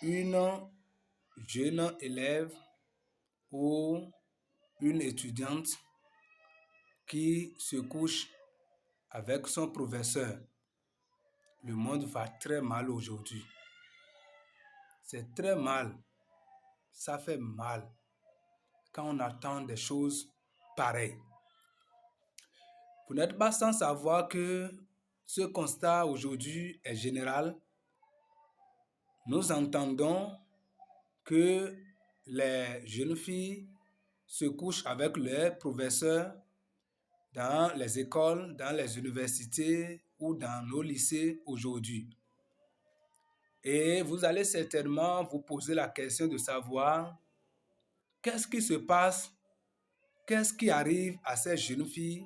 une jeune élève ou une étudiante qui se couche avec son professeur. Le monde va très mal aujourd'hui. C'est très mal. Ça fait mal quand on attend des choses pareilles. Vous n'êtes pas sans savoir que ce constat aujourd'hui est général. Nous entendons que les jeunes filles se couchent avec leurs professeurs dans les écoles, dans les universités ou dans nos lycées aujourd'hui. Et vous allez certainement vous poser la question de savoir qu'est-ce qui se passe, qu'est-ce qui arrive à ces jeunes filles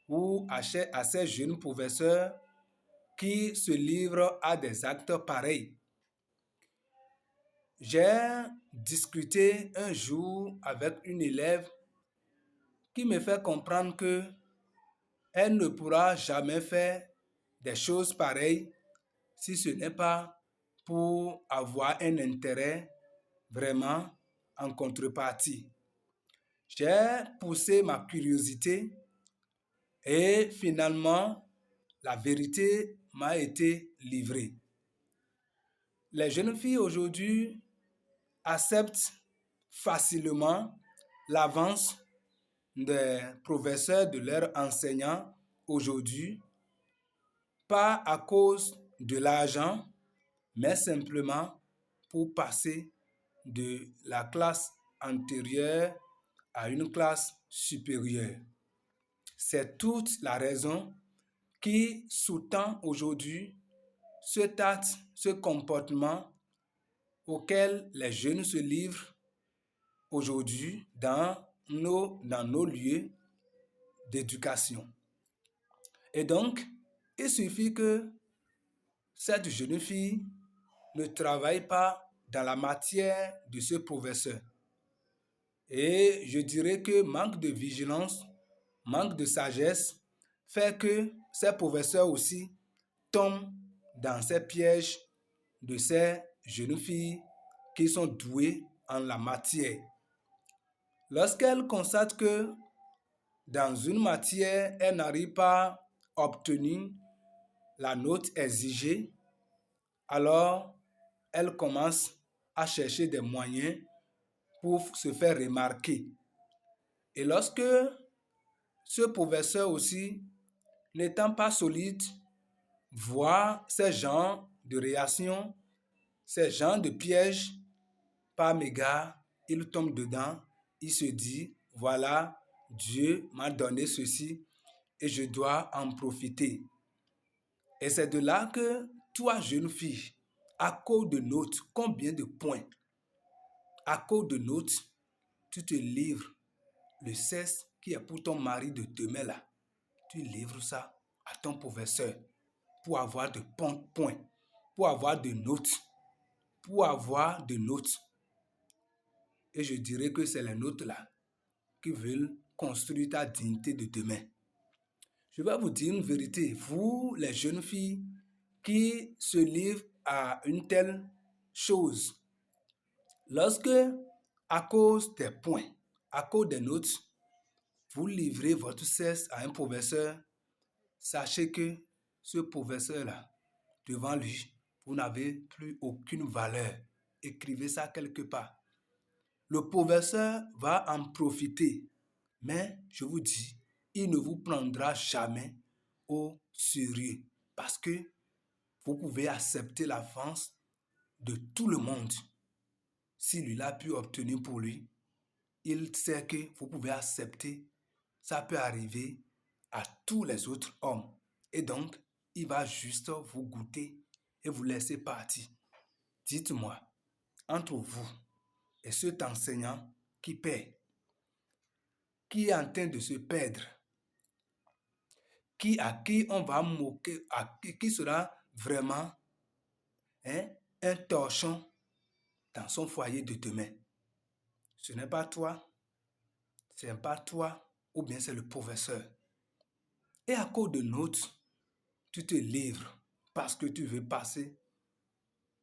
ou à ces jeunes professeurs qui se livrent à des actes pareils. J'ai discuté un jour avec une élève qui me fait comprendre que elle ne pourra jamais faire des choses pareilles si ce n'est pas pour avoir un intérêt vraiment en contrepartie. J'ai poussé ma curiosité et finalement, la vérité m'a été livrée. Les jeunes filles aujourd'hui acceptent facilement l'avance des professeurs, de leurs enseignants aujourd'hui, pas à cause de l'argent, mais simplement pour passer de la classe antérieure à une classe supérieure. C'est toute la raison qui sous-tend aujourd'hui cet acte, ce comportement auquel les jeunes se livrent aujourd'hui dans nos lieux d'éducation. Et donc, il suffit que cette jeune fille ne travaille pas dans la matière de ce professeur. Et je dirais que manque de vigilance, manque de sagesse fait que ces professeurs aussi tombent dans ces pièges de ces jeunes filles qui sont douées en la matière. Lorsqu'elles constatent que dans une matière, elles n'arrivent pas à obtenir la note exigée, alors elles commencent à chercher des moyens pour se faire remarquer. Et lorsque ce professeur aussi, n'étant pas solide, voit ces genres de réactions, ces genres de pièges, par mégarde, il tombe dedans, il se dit, voilà, Dieu m'a donné ceci et je dois en profiter. Et c'est de là que toi, jeune fille, à cause de notes, combien de points, à cause de notes, tu te livres le cesse qui est pour ton mari de demain là. Tu livres ça à ton professeur pour avoir de points, pour avoir de notes, pour avoir de notes. Et je dirais que c'est les notes là qui veulent construire ta dignité de demain. Je vais vous dire une vérité. Vous, les jeunes filles qui se livrent à une telle chose, lorsque, à cause des points, à cause des notes, vous livrez votre cesse à un professeur, sachez que ce professeur-là, devant lui, vous n'avez plus aucune valeur. Écrivez ça quelque part. Le professeur va en profiter, mais je vous dis, il ne vous prendra jamais au sérieux parce que vous pouvez accepter l'avance de tout le monde. Si lui a pu obtenir pour lui, il sait que vous pouvez accepter. Ça peut arriver à tous les autres hommes. Et donc, il va juste vous goûter et vous laisser partir. Dites-moi, entre vous et cet enseignant qui paie, qui est en train de se perdre, à qui on va moquer, qui sera vraiment un torchon dans son foyer de demain. Ce n'est pas toi, c'est pas toi, ou bien c'est le professeur. Et à cause de notes, tu te livres parce que tu veux passer,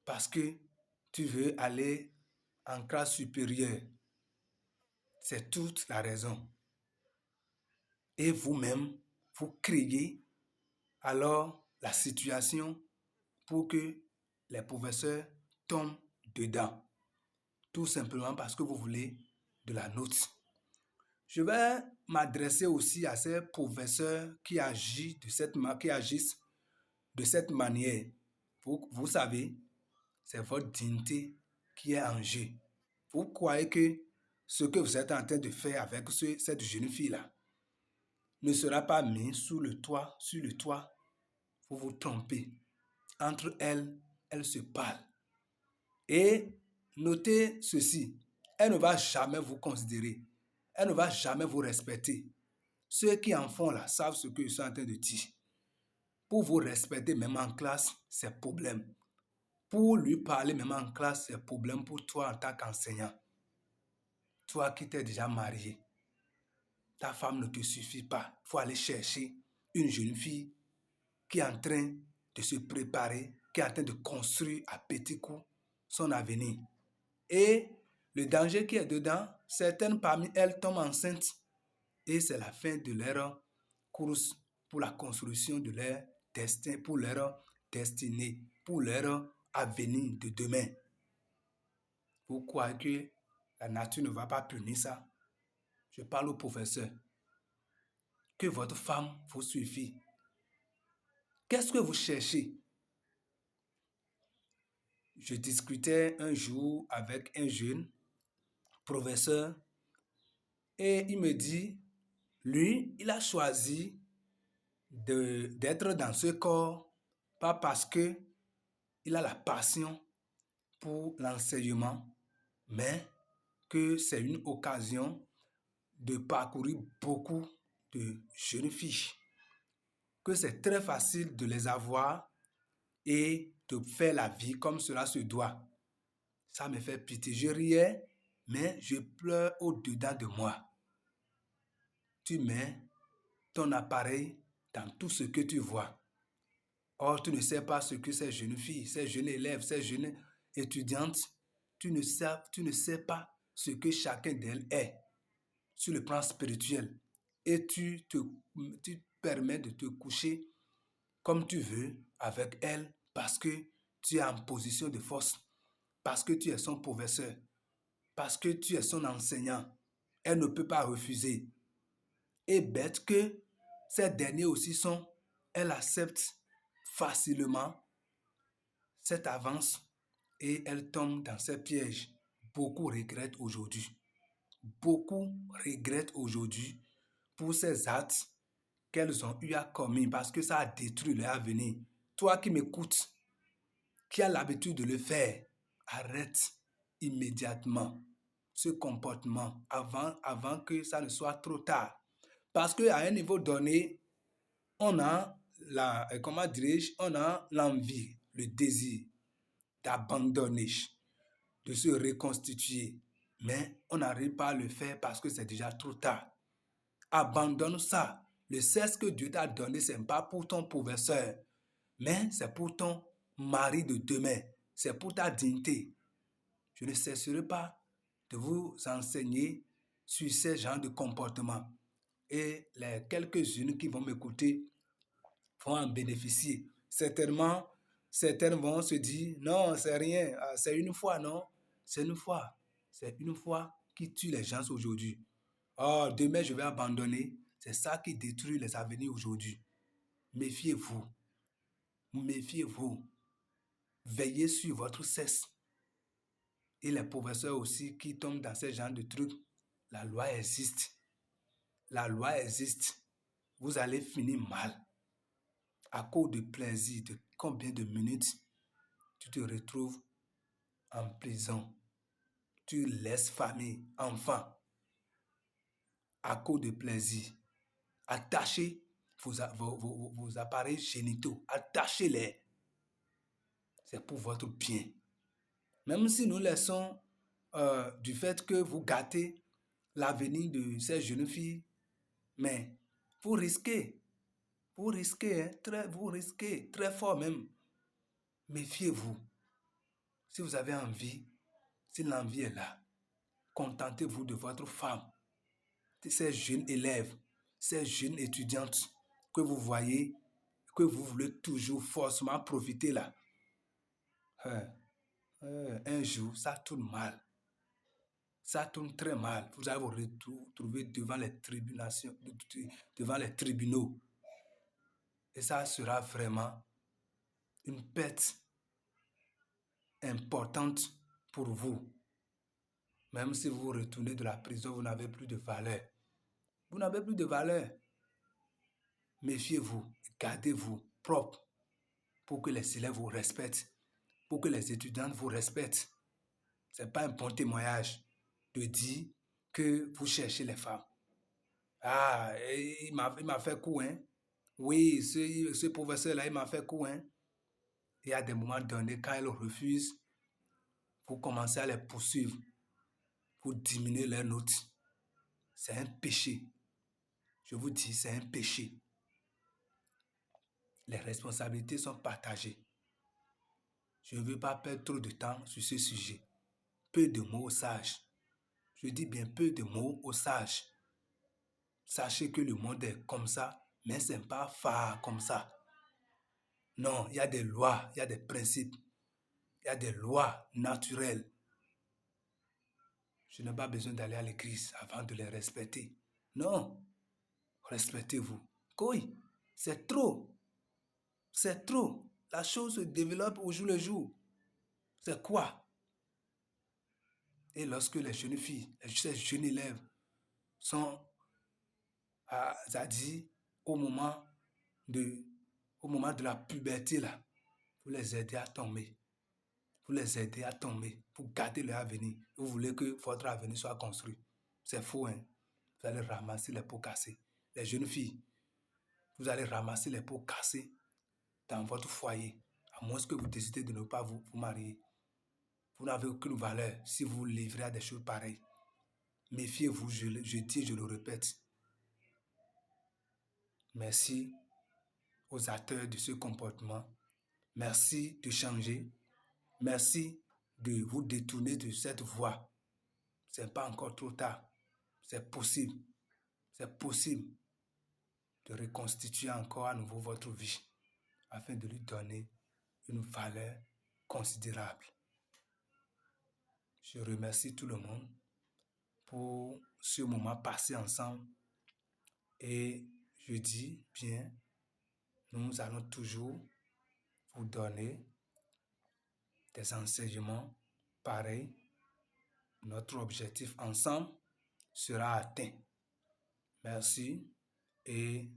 parce que tu veux aller en classe supérieure. C'est toute la raison. Et vous-même, vous créez alors la situation pour que les professeurs tombent dedans. Tout simplement parce que vous voulez de la note. Je vais m'adresser aussi à ces professeurs qui agissent de cette manière. Vous savez, c'est votre dignité qui est en jeu. Vous croyez que ce que vous êtes en train de faire avec cette jeune fille-là ne sera pas mis sur le toit, vous vous trompez. Entre elles, elles se parlent. Et notez ceci, elle ne va jamais vous considérer. Elle ne va jamais vous respecter. Ceux qui en font là savent ce que je suis en train de dire. Pour vous respecter même en classe, c'est problème. Pour lui parler même en classe, c'est problème pour toi en tant qu'enseignant. Toi qui t'es déjà marié, ta femme ne te suffit pas. Il faut aller chercher une jeune fille qui est en train de se préparer, qui est en train de construire à petits coups son avenir. Et le danger qui est dedans, certaines parmi elles tombent enceintes et c'est la fin de leur course pour la construction de leur destin, pour leur destinée, pour leur avenir de demain. Vous croyez que la nature ne va pas punir ça? Je parle au professeur. Que votre femme vous suffit. Qu'est-ce que vous cherchez? Je discutais un jour avec un jeune professeur et il me dit, lui, il a choisi d'être dans ce corps, pas parce que il a la passion pour l'enseignement, mais que c'est une occasion de parcourir beaucoup de jeunes filles, que c'est très facile de les avoir et de faire la vie comme cela se doit. Ça me fait pitié. Je riais, mais je pleure au-dedans de moi. Tu mets ton appareil dans tout ce que tu vois. Or, tu ne sais pas ce que ces jeunes filles, ces jeunes élèves, ces jeunes étudiantes, tu ne sais pas ce que chacun d'elles est sur le plan spirituel. Et tu te permets de te coucher comme tu veux avec elle parce que tu es en position de force, parce que tu es son professeur, parce que tu es son enseignant. Elle ne peut pas refuser. Et bête que ces derniers aussi sont, elle accepte facilement cette avance et elle tombe dans ces pièges. Beaucoup regrettent aujourd'hui. Beaucoup regrettent aujourd'hui pour ces actes qu'elles ont eu à commettre parce que ça a détruit leur avenir. Toi qui m'écoutes, qui as l'habitude de le faire, arrête immédiatement ce comportement avant que ça ne soit trop tard. Parce qu'à un niveau donné, on a on a l'envie, le désir d'abandonner, de se reconstituer. Mais on n'arrive pas à le faire parce que c'est déjà trop tard. Abandonne ça. Le cesse que Dieu t'a donné, ce n'est pas pour ton professeur, mais c'est pour ton mari de demain. C'est pour ta dignité. Je ne cesserai pas de vous enseigner sur ces genres de comportements. Et les quelques-unes qui vont m'écouter vont en bénéficier. Certainement, certaines vont se dire, non, c'est rien, c'est une fois, non? C'est une fois. C'est une fois qui tue les gens aujourd'hui. Oh, demain, je vais abandonner. C'est ça qui détruit les avenirs aujourd'hui. Méfiez-vous. Méfiez-vous. Veillez sur votre cesse. Et les professeurs aussi qui tombent dans ce genre de trucs, la loi existe. La loi existe. Vous allez finir mal. À cause de plaisir, de combien de minutes tu te retrouves en prison. Tu laisses famille, enfants, à cause de plaisir. Attachez vos appareils génitaux. Attachez-les. C'est pour votre bien. Même si nous laissons du fait que vous gâtez l'avenir de ces jeunes filles, mais vous risquez, hein, vous risquez très fort même. Méfiez-vous. Si vous avez envie, si l'envie est là, contentez-vous de votre femme, de ces jeunes élèves, ces jeunes étudiantes que vous voyez, que vous voulez toujours forcément profiter là. Un jour, ça tourne mal. Ça tourne très mal. Vous allez vous retrouver devant devant les tribunaux. Et ça sera vraiment une perte importante pour vous. Même si vous retournez de la prison, vous n'avez plus de valeur. Vous n'avez plus de valeur. Méfiez-vous, gardez-vous propre pour que les élèves vous respectent, pour que les étudiants vous respectent. Ce n'est pas un bon témoignage de dire que vous cherchez les femmes. Ah, il m'a fait coup, hein. Oui, ce professeur-là, il m'a fait coup, hein. Il y a des moments donnés, quand il refuse, vous commencez à les poursuivre pour diminuer leurs notes. C'est un péché. Je vous dis, c'est un péché. Les responsabilités sont partagées. Je ne veux pas perdre trop de temps sur ce sujet. Peu de mots aux sages. Je dis bien peu de mots aux sages. Sachez que le monde est comme ça, mais ce n'est pas phare comme ça. Non, il y a des lois, il y a des principes, il y a des lois naturelles. Je n'ai pas besoin d'aller à l'église avant de les respecter. Non, respectez-vous. Oui, c'est trop. C'est trop. La chose se développe au jour le jour. C'est quoi? Et lorsque les jeunes filles, ces jeunes élèves sont c'est-à-dire au moment de la puberté, là, vous les aidez à tomber. Vous les aidez à tomber pour garder leur avenir. Vous voulez que votre avenir soit construit. C'est faux, hein? Vous allez ramasser les pots cassés. Les jeunes filles, vous allez ramasser les pots cassés dans votre foyer, à moins que vous décidez de ne pas vous marier. Vous n'avez aucune valeur si vous vous livrez à des choses pareilles. Méfiez-vous, je dis et je le répète. Merci aux acteurs de ce comportement. Merci de changer. Merci de vous détourner de cette voie. Ce n'est pas encore trop tard. C'est possible. C'est possible de reconstituer encore à nouveau votre vie afin de lui donner une valeur considérable. Je remercie tout le monde pour ce moment passé ensemble et je dis bien, nous allons toujours vous donner des enseignements pareils. Notre objectif ensemble sera atteint. Merci et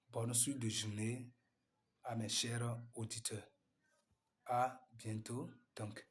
bonne suite de journée à mes chers auditeurs. À bientôt donc.